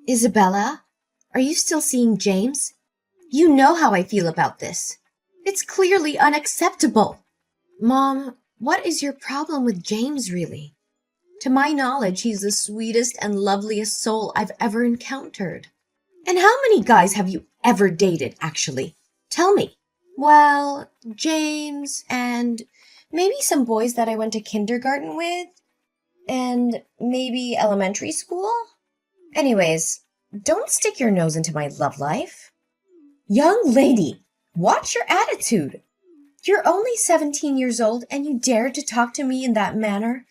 Isabella, are you still seeing James? You know how I feel about this. It's clearly unacceptable. Mom, what is your problem with James, really? To my knowledge, he's the sweetest and loveliest soul I've ever encountered. And how many guys have you ever dated, actually? Tell me. Well, James and maybe some boys that I went to kindergarten with, and maybe elementary school. Anyways, don't stick your nose into my love life. Young lady, watch your attitude. You're only 17 years old and you dare to talk to me in that manner?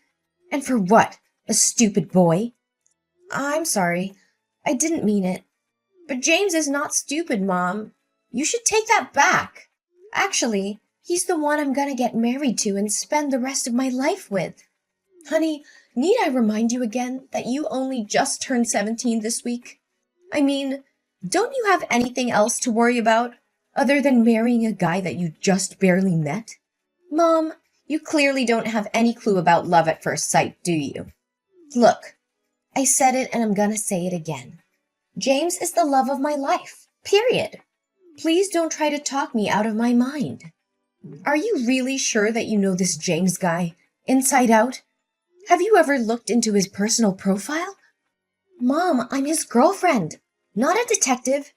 And for what? A stupid boy? I'm sorry. I didn't mean it. But James is not stupid, Mom. You should take that back. Actually, he's the one I'm gonna get married to and spend the rest of my life with. Honey, need I remind you again that you only just turned 17 this week? I mean, don't you have anything else to worry about other than marrying a guy that you just barely met? Mom, you clearly don't have any clue about love at first sight, do you? Look, I said it and I'm gonna say it again. James is the love of my life, period. Please don't try to talk me out of my mind. Are you really sure that you know this James guy, inside out? Have you ever looked into his personal profile? Mom, I'm his girlfriend, not a detective.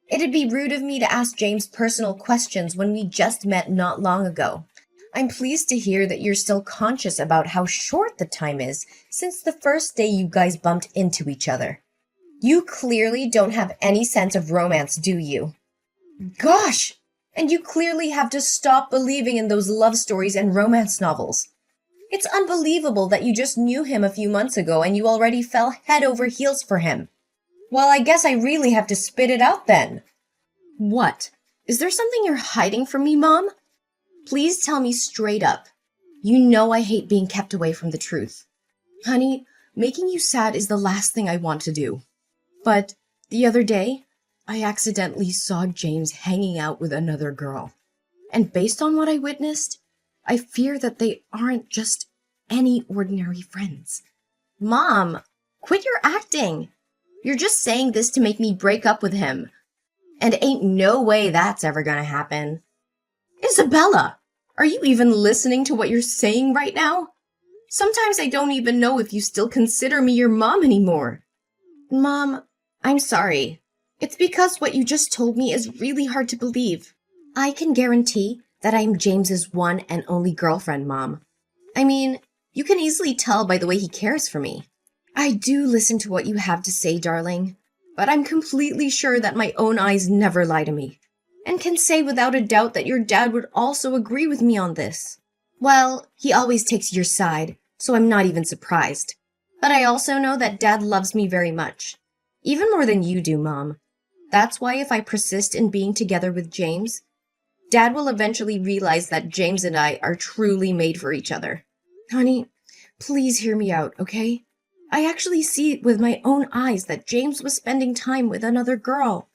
It'd be rude of me to ask James personal questions when we just met not long ago. I'm pleased to hear that you're still conscious about how short the time is since the first day you guys bumped into each other. You clearly don't have any sense of romance, do you? Gosh! And you clearly have to stop believing in those love stories and romance novels. It's unbelievable that you just knew him a few months ago and you already fell head over heels for him. Well, I guess I really have to spit it out then. What? Is there something you're hiding from me, Mom? Please tell me straight up. You know I hate being kept away from the truth. Honey, making you sad is the last thing I want to do. But the other day, I accidentally saw James hanging out with another girl. And based on what I witnessed, I fear that they aren't just any ordinary friends. Mom, quit your acting. You're just saying this to make me break up with him. And ain't no way that's ever gonna happen. Isabella, are you even listening to what you're saying right now? Sometimes I don't even know if you still consider me your mom anymore. Mom, I'm sorry. It's because what you just told me is really hard to believe. I can guarantee that I'm James's one and only girlfriend, Mom. I mean, you can easily tell by the way he cares for me. I do listen to what you have to say, darling, but I'm completely sure that my own eyes never lie to me, and can say without a doubt that your dad would also agree with me on this. Well, he always takes your side, so I'm not even surprised. But I also know that Dad loves me very much, even more than you do, Mom. That's why if I persist in being together with James, Dad will eventually realize that James and I are truly made for each other. Honey, please hear me out, okay? I actually see it with my own eyes that James was spending time with another girl.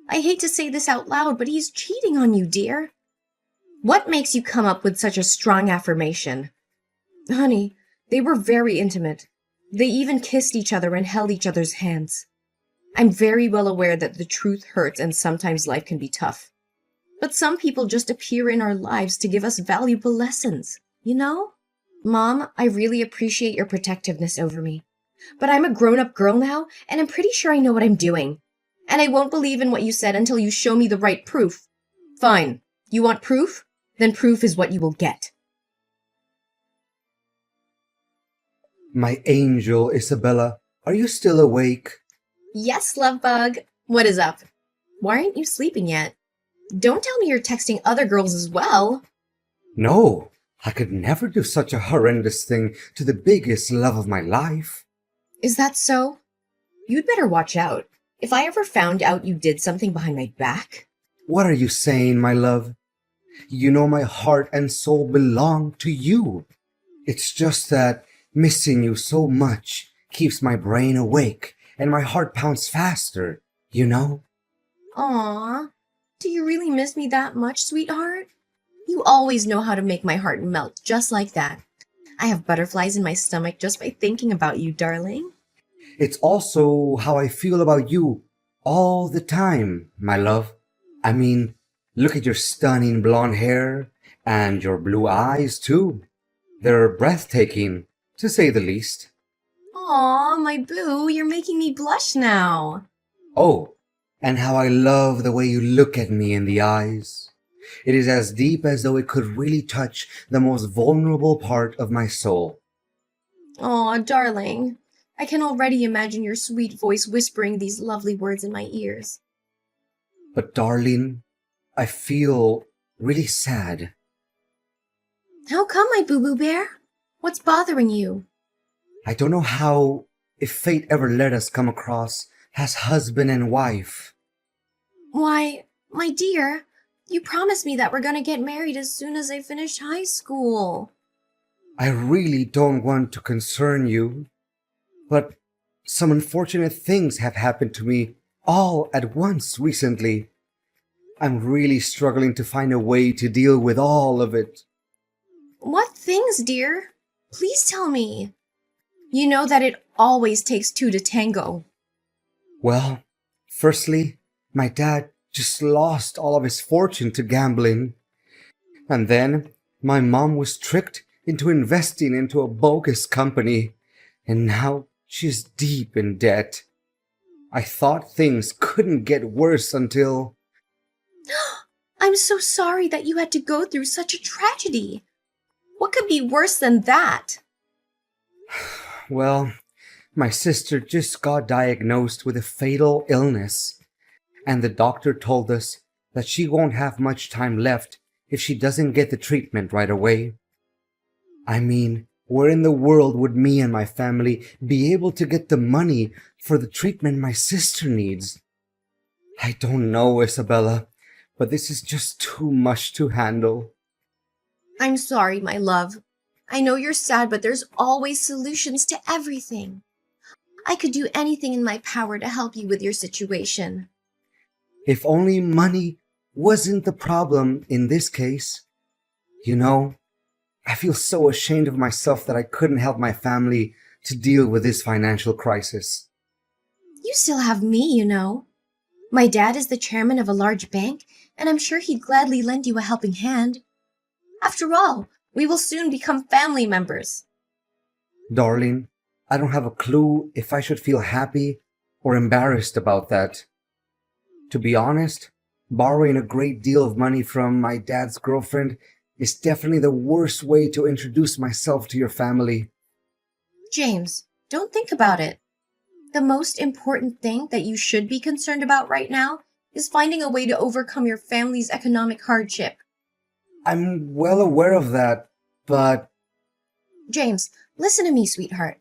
I hate to say this out loud, but he's cheating on you, dear. What makes you come up with such a strong affirmation? Honey, they were very intimate. They even kissed each other and held each other's hands. I'm very well aware that the truth hurts and sometimes life can be tough. But some people just appear in our lives to give us valuable lessons, you know? Mom, I really appreciate your protectiveness over me. But I'm a grown-up girl now, and I'm pretty sure I know what I'm doing. And I won't believe in what you said until you show me the right proof. Fine. You want proof? Then proof is what you will get. My angel, Isabella, are you still awake? Yes, love bug. What is up? Why aren't you sleeping yet? Don't tell me you're texting other girls as well. No, I could never do such a horrendous thing to the biggest love of my life. Is that so? You'd better watch out. If I ever found out you did something behind my back... What are you saying, my love? You know my heart and soul belong to you. It's just that missing you so much keeps my brain awake and my heart pounds faster, you know? Aww. Do you really miss me that much, sweetheart? You always know how to make my heart melt just like that. I have butterflies in my stomach just by thinking about you, darling. It's also how I feel about you all the time, my love. I mean, look at your stunning blonde hair and your blue eyes, too. They're breathtaking, to say the least. Aw, my boo, you're making me blush now. Oh, and how I love the way you look at me in the eyes. It is as deep as though it could really touch the most vulnerable part of my soul. Aw, darling. I can already imagine your sweet voice whispering these lovely words in my ears. But darling, I feel really sad. How come, my boo-boo bear? What's bothering you? I don't know how, if fate ever let us come across as husband and wife. Why, my dear, you promised me that we're gonna get married as soon as I finish high school. I really don't want to concern you, but some unfortunate things have happened to me all at once recently. I'm really struggling to find a way to deal with all of it. What things, dear? Please tell me. You know that it always takes two to tango. Well, firstly, my dad just lost all of his fortune to gambling. And then my mom was tricked into investing into a bogus company. And now she's deep in debt. I thought things couldn't get worse until... I'm so sorry that you had to go through such a tragedy. What could be worse than that? Well, my sister just got diagnosed with a fatal illness. And the doctor told us that she won't have much time left if she doesn't get the treatment right away. I mean, where in the world would me and my family be able to get the money for the treatment my sister needs? I don't know, Isabella, but this is just too much to handle. I'm sorry, my love. I know you're sad, but there's always solutions to everything. I could do anything in my power to help you with your situation. If only money wasn't the problem in this case. You know, I feel so ashamed of myself that I couldn't help my family to deal with this financial crisis. You still have me, you know. My dad is the chairman of a large bank, and I'm sure he'd gladly lend you a helping hand. After all, we will soon become family members. Darling, I don't have a clue if I should feel happy or embarrassed about that. To be honest, borrowing a great deal of money from my dad's girlfriend is definitely the worst way to introduce myself to your family. James, don't think about it. The most important thing that you should be concerned about right now is finding a way to overcome your family's economic hardship. I'm well aware of that, but James, listen to me, sweetheart.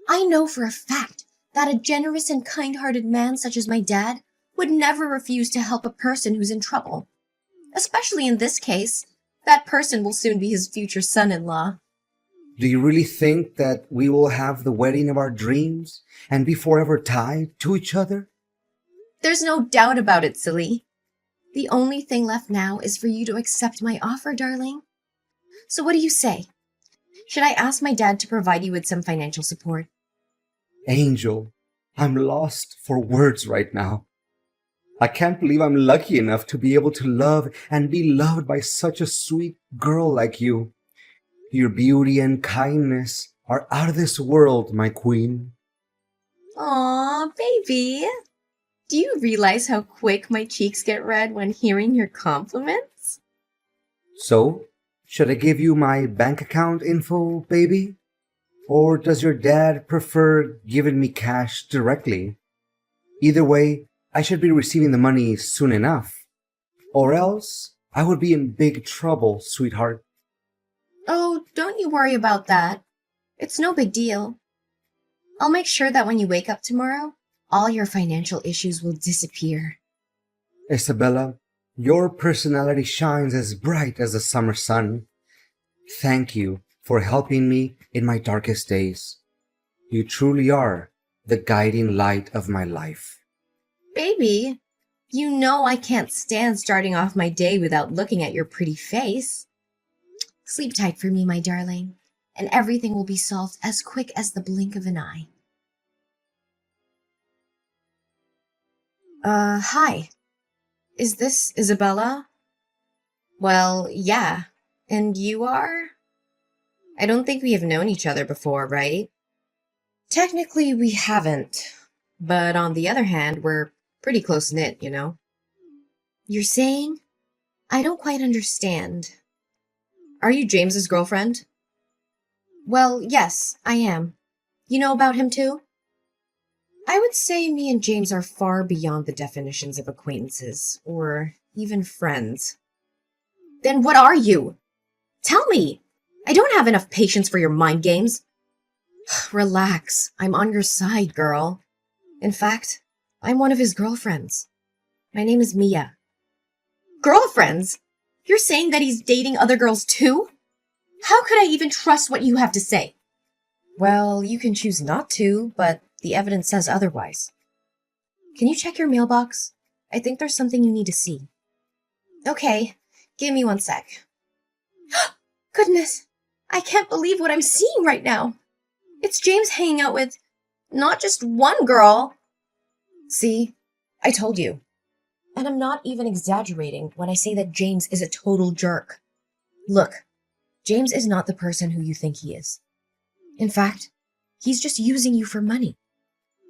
I know for a fact that a generous and kind-hearted man such as my dad would never refuse to help a person who's in trouble. Especially in this case, that person will soon be his future son-in-law. do you really think that we will have the wedding of our dreams and be forever tied to each other? There's no doubt about it, silly. The only thing left now is for you to accept my offer, darling. So what do you say? Should I ask my dad to provide you with some financial support? Angel, I'm lost for words right now. I can't believe I'm lucky enough to be able to love and be loved by such a sweet girl like you. Your beauty and kindness are out of this world, my queen. Aw, baby. Do you realize how quick my cheeks get red when hearing your compliments? So, should I give you my bank account info, baby? Or does your dad prefer giving me cash directly? Either way, I should be receiving the money soon enough. Or else, I would be in big trouble, sweetheart. Oh, don't you worry about that. It's no big deal. I'll make sure that when you wake up tomorrow, all your financial issues will disappear. Isabella, your personality shines as bright as the summer sun. Thank you for helping me in my darkest days. You truly are the guiding light of my life. Baby, you know I can't stand starting off my day without looking at your pretty face. Sleep tight for me, my darling, and everything will be solved as quick as the blink of an eye. Hi. Is this Isabella? Well, yeah. And you are? I don't think we have known each other before, right? Technically, we haven't. But on the other hand, we're pretty close-knit, you know? You're saying? I don't quite understand. Are you James's girlfriend? Well, yes, I am. You know about him too? I would say me and James are far beyond the definitions of acquaintances, or even friends. Then what are you? Tell me! I don't have enough patience for your mind games. Relax, I'm on your side, girl. In fact, I'm one of his girlfriends. My name is Mia. Girlfriends? You're saying that he's dating other girls too? How could I even trust what you have to say? Well, you can choose not to, but the evidence says otherwise. Can you check your mailbox? I think there's something you need to see. Okay, give me 1 sec. Goodness, I can't believe what I'm seeing right now. It's James hanging out with not just one girl. See, I told you. And I'm not even exaggerating when I say that James is a total jerk. Look, James is not the person who you think he is. In fact, he's just using you for money.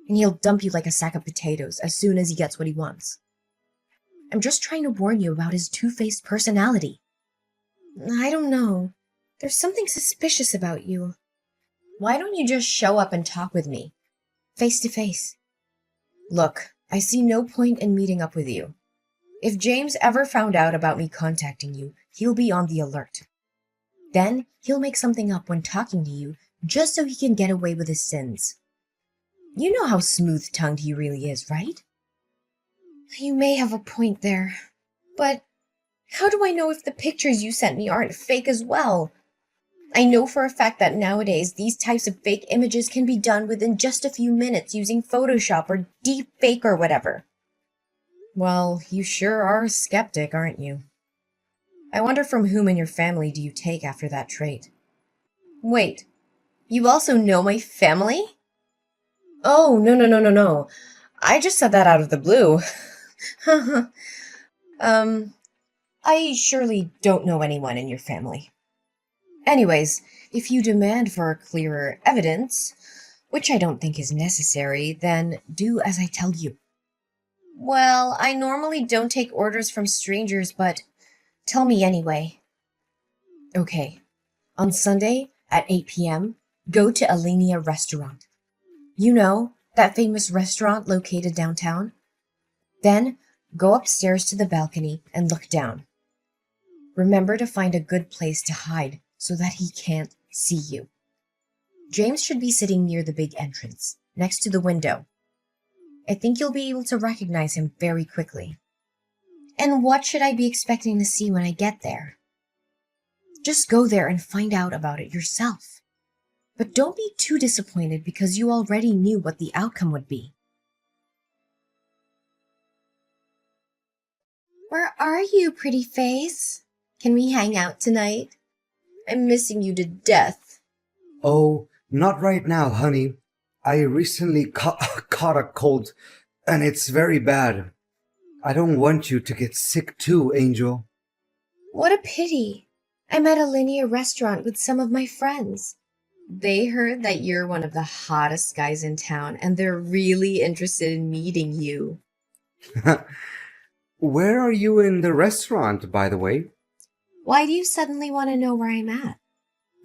And he'll dump you like a sack of potatoes as soon as he gets what he wants. I'm just trying to warn you about his two-faced personality. I don't know. There's something suspicious about you. Why don't you just show up and talk with me? Face to face. Look, I see no point in meeting up with you. If James ever found out about me contacting you, he'll be on the alert. Then he'll make something up when talking to you just so he can get away with his sins. You know how smooth-tongued he really is, right? You may have a point there, but how do I know if the pictures you sent me aren't fake as well? I know for a fact that nowadays these types of fake images can be done within just a few minutes using Photoshop or deepfake or whatever. Well, you sure are a skeptic, aren't you? I wonder from whom in your family do you take after that trait? Wait, you also know my family? Oh, no. I just said that out of the blue. I surely don't know anyone in your family. Anyways, if you demand for clearer evidence, which I don't think is necessary, then do as I tell you. Well, I normally don't take orders from strangers, but tell me anyway. Okay, on Sunday at 8 p.m., go to Alenia Restaurant. You know, that famous restaurant located downtown? Then go upstairs to the balcony and look down. Remember to find a good place to hide so that he can't see you. James should be sitting near the big entrance, next to the window. I think you'll be able to recognize him very quickly. And what should I be expecting to see when I get there? Just go there and find out about it yourself. But don't be too disappointed because you already knew what the outcome would be. Where are you, pretty face? Can we hang out tonight? I'm missing you to death. Oh, not right now, honey. I recently caught a cold, and it's very bad. I don't want you to get sick too, Angel. What a pity. I'm at a linear restaurant with some of my friends. They heard that you're one of the hottest guys in town, and they're really interested in meeting you. Where are you in the restaurant, by the way? Why do you suddenly want to know where I'm at?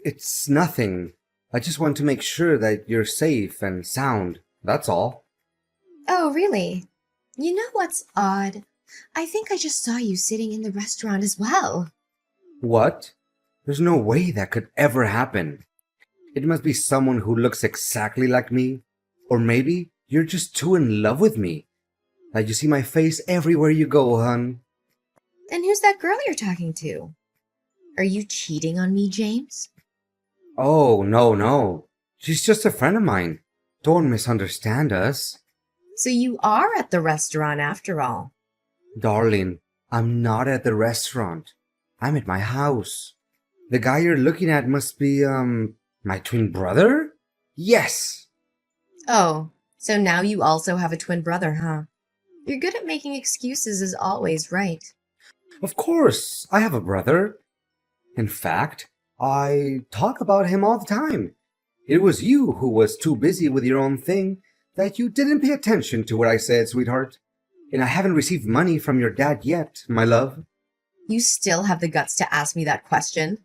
It's nothing. I just want to make sure that you're safe and sound. That's all. Oh, really? You know what's odd? I think I just saw you sitting in the restaurant as well. What? There's no way that could ever happen. It must be someone who looks exactly like me. Or maybe you're just too in love with me. Like you see my face everywhere you go, hun. And who's that girl you're talking to? Are you cheating on me, James? Oh, no. She's just a friend of mine. Don't misunderstand us. So you are at the restaurant after all. Darling, I'm not at the restaurant. I'm at my house. The guy you're looking at must be, my twin brother? Yes! Oh, so now you also have a twin brother, huh? You're good at making excuses as always, right? Of course, I have a brother. In fact, I talk about him all the time. It was you who was too busy with your own thing that you didn't pay attention to what I said, sweetheart. And I haven't received money from your dad yet, my love. You still have the guts to ask me that question?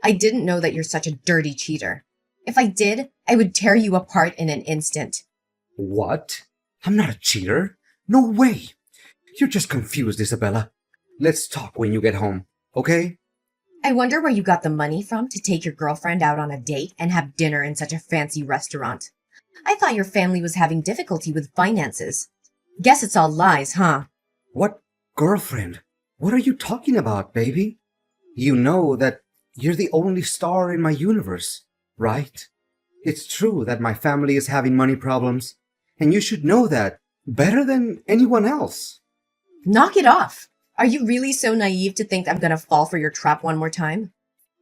I didn't know that you're such a dirty cheater. If I did, I would tear you apart in an instant. What? I'm not a cheater. No way. You're just confused, Isabella. Let's talk when you get home, okay? I wonder where you got the money from to take your girlfriend out on a date and have dinner in such a fancy restaurant. I thought your family was having difficulty with finances. Guess it's all lies, huh? What girlfriend? What are you talking about, baby? You know that you're the only star in my universe, right? It's true that my family is having money problems, and you should know that better than anyone else. Knock it off! Are you really so naive to think I'm gonna fall for your trap one more time?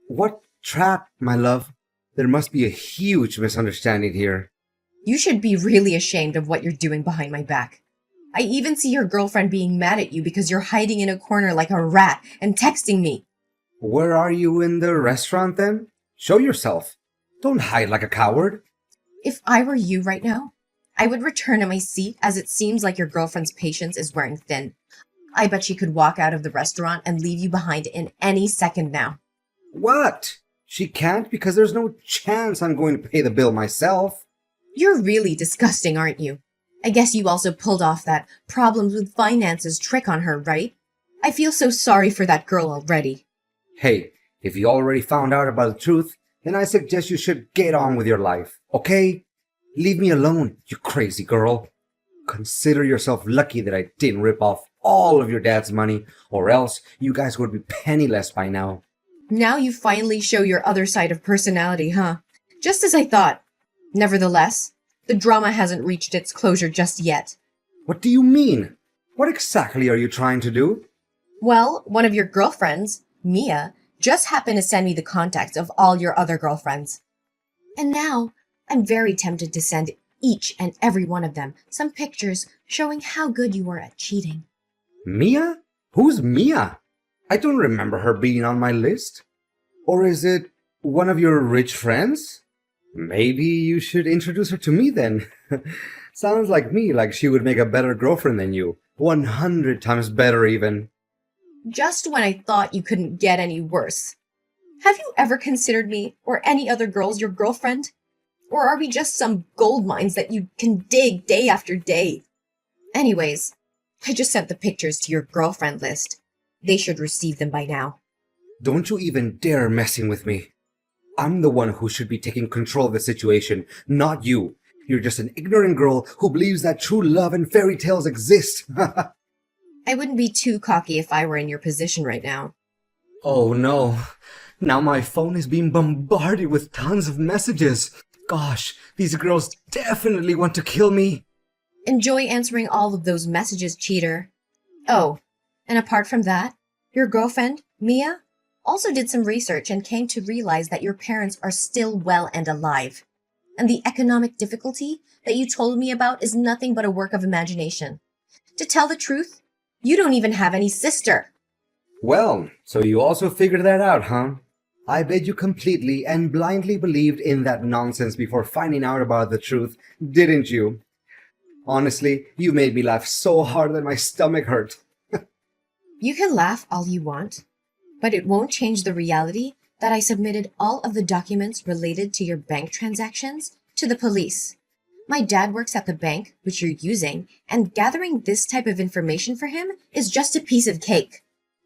What trap, my love? There must be a huge misunderstanding here. You should be really ashamed of what you're doing behind my back. I even see your girlfriend being mad at you because you're hiding in a corner like a rat and texting me. Where are you in the restaurant then? Show yourself. Don't hide like a coward. If I were you right now, I would return to my seat as it seems like your girlfriend's patience is wearing thin. I bet she could walk out of the restaurant and leave you behind in any second now. What? She can't because there's no chance I'm going to pay the bill myself. You're really disgusting, aren't you? I guess you also pulled off that problems with finances trick on her, right? I feel so sorry for that girl already. Hey, if you already found out about the truth, then I suggest you should get on with your life, okay? Leave me alone, you crazy girl. Consider yourself lucky that I didn't rip off all of your dad's money, or else you guys would be penniless by now. Now you finally show your other side of personality, huh? Just as I thought. Nevertheless, the drama hasn't reached its closure just yet. What do you mean? What exactly are you trying to do? Well, one of your girlfriends, Mia, just happened to send me the contacts of all your other girlfriends. And now, I'm very tempted to send each and every one of them some pictures showing how good you were at cheating. Mia? Who's Mia? I don't remember her being on my list. Or is it one of your rich friends? Maybe you should introduce her to me then. Sounds like me, like she would make a better girlfriend than you. 100 times better even. Just when I thought you couldn't get any worse. Have you ever considered me or any other girls your girlfriend? Or are we just some gold mines that you can dig day after day? Anyways, I just sent the pictures to your girlfriend list. They should receive them by now. Don't you even dare messing with me. I'm the one who should be taking control of the situation, not you. You're just an ignorant girl who believes that true love and fairy tales exist. I wouldn't be too cocky if I were in your position right now. Oh no. Now my phone is being bombarded with tons of messages. Gosh, these girls definitely want to kill me. Enjoy answering all of those messages, cheater. Oh, and apart from that, your girlfriend, Mia, also did some research and came to realize that your parents are still well and alive. And the economic difficulty that you told me about is nothing but a work of imagination. To tell the truth, you don't even have any sister. Well, so you also figured that out, huh? I bet you completely and blindly believed in that nonsense before finding out about the truth, didn't you? Honestly, you made me laugh so hard that my stomach hurt. You can laugh all you want, but it won't change the reality that I submitted all of the documents related to your bank transactions to the police. My dad works at the bank, which you're using, and gathering this type of information for him is just a piece of cake.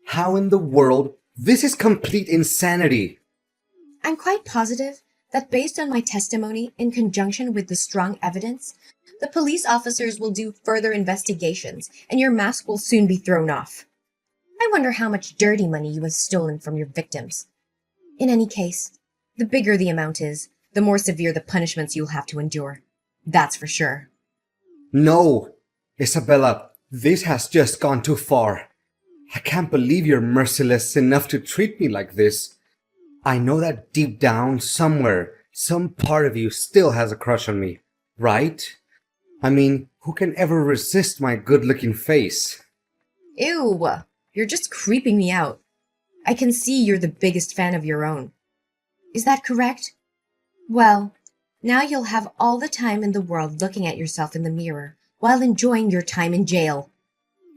How in the world? This is complete insanity. I'm quite positive that based on my testimony in conjunction with the strong evidence, the police officers will do further investigations and your mask will soon be thrown off. I wonder how much dirty money you have stolen from your victims. In any case, the bigger the amount is, the more severe the punishments you'll have to endure. That's for sure. No, Isabella, this has just gone too far. I can't believe you're merciless enough to treat me like this. I know that deep down, somewhere, some part of you still has a crush on me, right? I mean, who can ever resist my good-looking face? Ew, you're just creeping me out. I can see you're the biggest fan of your own. Is that correct? Well, now you'll have all the time in the world looking at yourself in the mirror while enjoying your time in jail.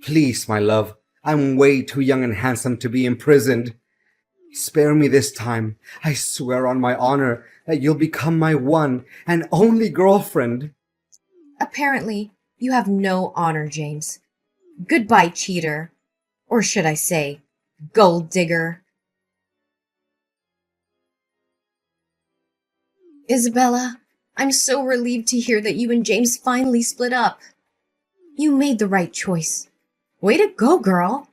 Please, my love, I'm way too young and handsome to be imprisoned. Spare me this time. I swear on my honor that you'll become my one and only girlfriend. Apparently, you have no honor, James. Goodbye, cheater. Or should I say, gold digger. Isabella, I'm so relieved to hear that you and James finally split up. You made the right choice. Way to go, girl.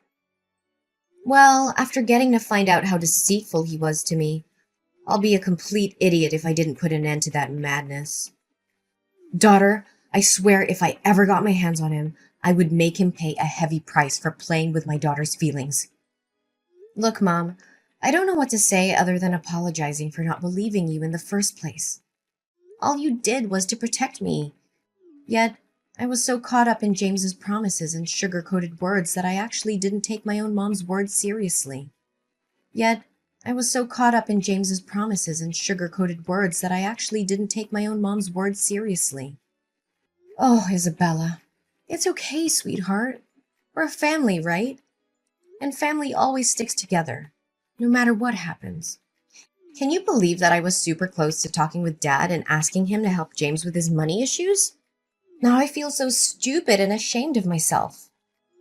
Well, after getting to find out how deceitful he was to me, I'll be a complete idiot if I didn't put an end to that madness. Daughter, I swear if I ever got my hands on him, I would make him pay a heavy price for playing with my daughter's feelings. Look, Mom, I don't know what to say other than apologizing for not believing you in the first place. All you did was to protect me. Yet, I was so caught up in James's promises and sugar-coated words that I actually didn't take my own mom's words seriously. Oh, Isabella, it's okay, sweetheart. We're a family, right? And family always sticks together, no matter what happens. Can you believe that I was super close to talking with Dad and asking him to help James with his money issues? Now I feel so stupid and ashamed of myself.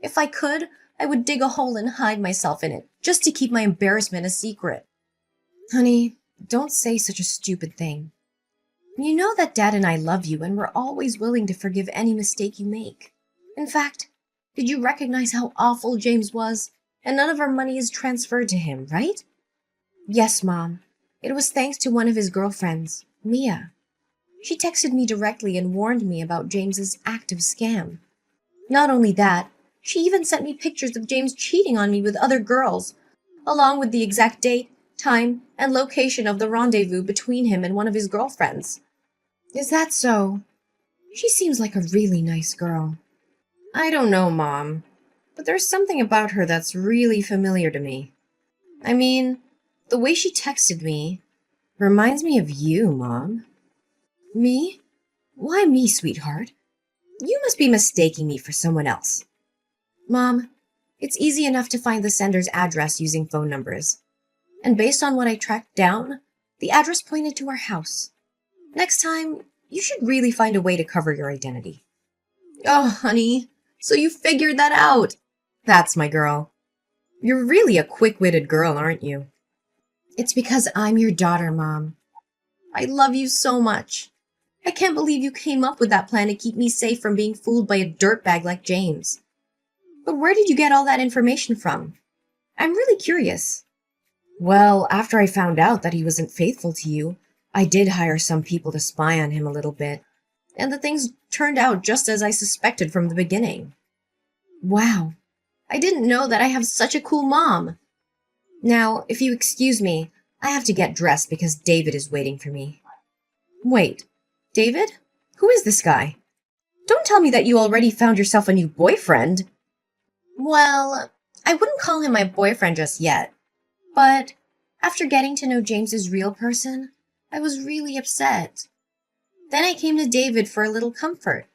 If I could, I would dig a hole and hide myself in it, just to keep my embarrassment a secret. Honey, don't say such a stupid thing. You know that Dad and I love you and we're always willing to forgive any mistake you make. In fact, did you recognize how awful James was? And none of our money is transferred to him, right? Yes, Mom. It was thanks to one of his girlfriends, Mia. She texted me directly and warned me about James's active scam. Not only that, she even sent me pictures of James cheating on me with other girls, along with the exact date, time, and location of the rendezvous between him and one of his girlfriends. Is that so? She seems like a really nice girl. I don't know, Mom, but there's something about her that's really familiar to me. I mean, the way she texted me reminds me of you, Mom. Me? Why me, sweetheart? You must be mistaking me for someone else. Mom, it's easy enough to find the sender's address using phone numbers. And based on what I tracked down, the address pointed to our house. Next time, you should really find a way to cover your identity. Oh, honey, so you figured that out. That's my girl. You're really a quick-witted girl, aren't you? It's because I'm your daughter, Mom. I love you so much. I can't believe you came up with that plan to keep me safe from being fooled by a dirtbag like James. But where did you get all that information from? I'm really curious. Well, after I found out that he wasn't faithful to you, I did hire some people to spy on him a little bit, and the things turned out just as I suspected from the beginning. Wow, I didn't know that I have such a cool mom. Now, if you excuse me, I have to get dressed because David is waiting for me. Wait, David? Who is this guy? Don't tell me that you already found yourself a new boyfriend. Well, I wouldn't call him my boyfriend just yet, but after getting to know James's real person, I was really upset. Then I came to David for a little comfort.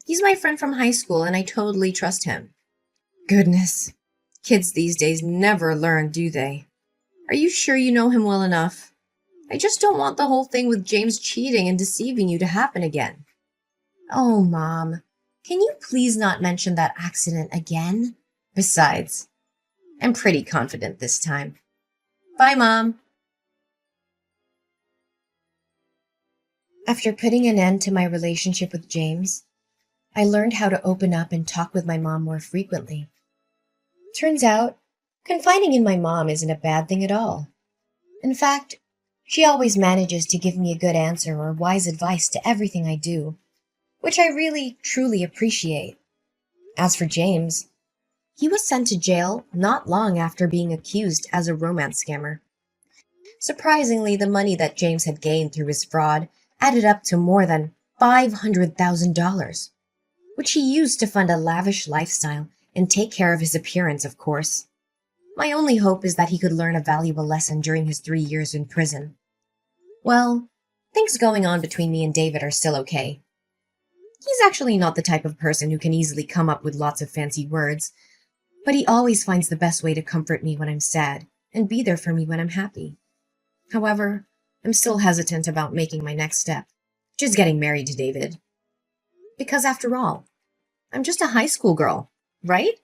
He's my friend from high school and I totally trust him. Goodness, kids these days never learn, do they? Are you sure you know him well enough? I just don't want the whole thing with James cheating and deceiving you to happen again. Oh, Mom, can you please not mention that accident again? Besides, I'm pretty confident this time. Bye, Mom. After putting an end to my relationship with James, I learned how to open up and talk with my mom more frequently. Turns out, confiding in my mom isn't a bad thing at all. In fact, she always manages to give me a good answer or wise advice to everything I do, which I really, truly appreciate. As for James, he was sent to jail not long after being accused as a romance scammer. Surprisingly, the money that James had gained through his fraud added up to more than $500,000. which he used to fund a lavish lifestyle and take care of his appearance, of course. My only hope is that he could learn a valuable lesson during his 3 years in prison. Well, things going on between me and David are still okay. He's actually not the type of person who can easily come up with lots of fancy words, but he always finds the best way to comfort me when I'm sad and be there for me when I'm happy. However, I'm still hesitant about making my next step, which is getting married to David. Because after all, I'm just a high school girl, right?